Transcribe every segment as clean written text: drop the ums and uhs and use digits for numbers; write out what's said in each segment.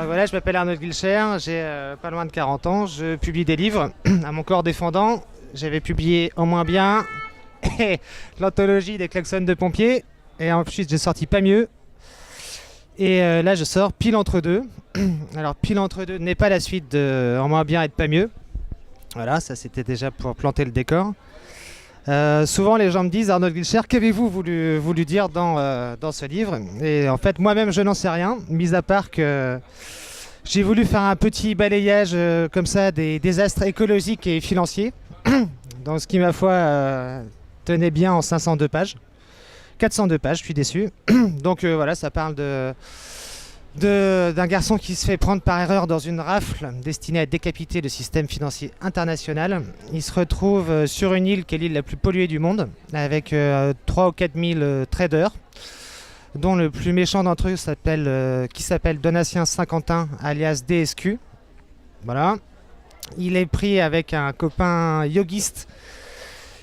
Voilà, je m'appelle Arnaud Wilcher, j'ai pas loin de 40 ans, je publie des livres à mon corps défendant. J'avais publié Au moins bien, l'anthologie des klaxons de pompiers, et ensuite j'ai sorti Pas mieux. Et là je sors Pile entre deux. Alors Pile entre deux n'est pas la suite de En moins bien et de Pas mieux. Voilà, ça c'était déjà pour planter le décor. Souvent les gens me disent Arnaud Wilcher, qu'avez-vous voulu dire dans ce livre? Et en fait moi-même je n'en sais rien, mis à part que j'ai voulu faire un petit balayage comme ça des désastres écologiques et financiers, dans ce qui ma foi tenait bien en 502 pages. 402 pages, je suis déçu. Donc voilà, ça parle d'un garçon qui se fait prendre par erreur dans une rafle destinée à décapiter le système financier international. Il se retrouve sur une île qui est l'île la plus polluée du monde, avec 3 ou 4 000 traders, dont le plus méchant d'entre eux qui s'appelle Donatien Saint-Quentin, alias DSQ. Voilà. Il est pris avec un copain yogiste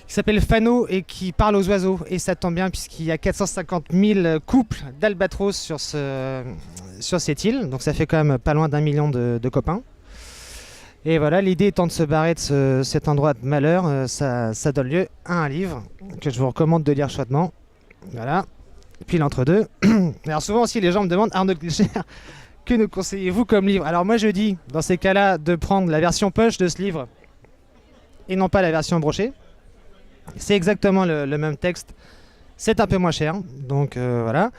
qui s'appelle Fano et qui parle aux oiseaux. Et ça tombe bien puisqu'il y a 450 000 couples d'albatros sur cette île. Donc ça fait quand même pas loin d'1 million de copains. Et voilà, l'idée étant de se barrer de cet endroit de malheur, ça donne lieu à un livre que je vous recommande de lire chaudement. Voilà, Pile entre deux. Alors souvent aussi les gens me demandent Arnaud Wilcher, que nous conseillez-vous comme livre? Alors moi je dis, dans ces cas-là, de prendre la version poche de ce livre et non pas la version brochée. C'est exactement le même texte, c'est un peu moins cher, donc voilà.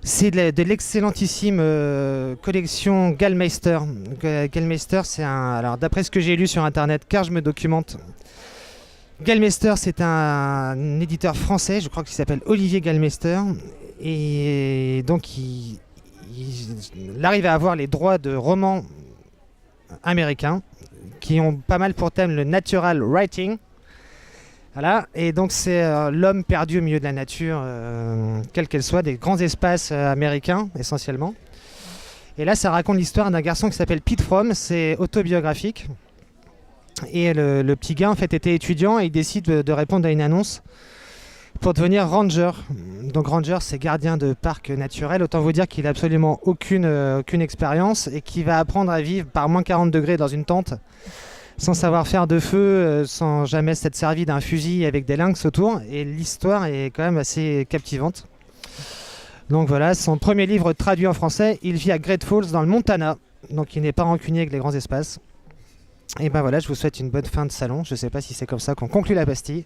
C'est de l'excellentissime collection Gallmeister. Gallmeister, c'est alors d'après ce que j'ai lu sur internet, car je me documente, Gallmeister, c'est un éditeur français, je crois qu'il s'appelle Olivier Gallmeister, et donc il arrive à avoir les droits de romans américains qui ont pas mal pour thème le natural writing. Voilà, et donc c'est l'homme perdu au milieu de la nature, quelle qu'elle soit, des grands espaces américains essentiellement. Et là, ça raconte l'histoire d'un garçon qui s'appelle Pete Fromm, c'est autobiographique. Et le petit gars en fait était étudiant et il décide de répondre à une annonce pour devenir ranger. Donc ranger, c'est gardien de parc naturel. Autant vous dire qu'il n'a absolument aucune expérience et qu'il va apprendre à vivre par moins 40 degrés dans une tente, sans savoir faire de feu, sans jamais s'être servi d'un fusil avec des lynx autour. Et l'histoire est quand même assez captivante. Donc voilà, son premier livre traduit en français, il vit à Great Falls dans le Montana. Donc il n'est pas rancunier avec les grands espaces. Et ben voilà, je vous souhaite une bonne fin de salon. Je sais pas si c'est comme ça qu'on conclut la pastille.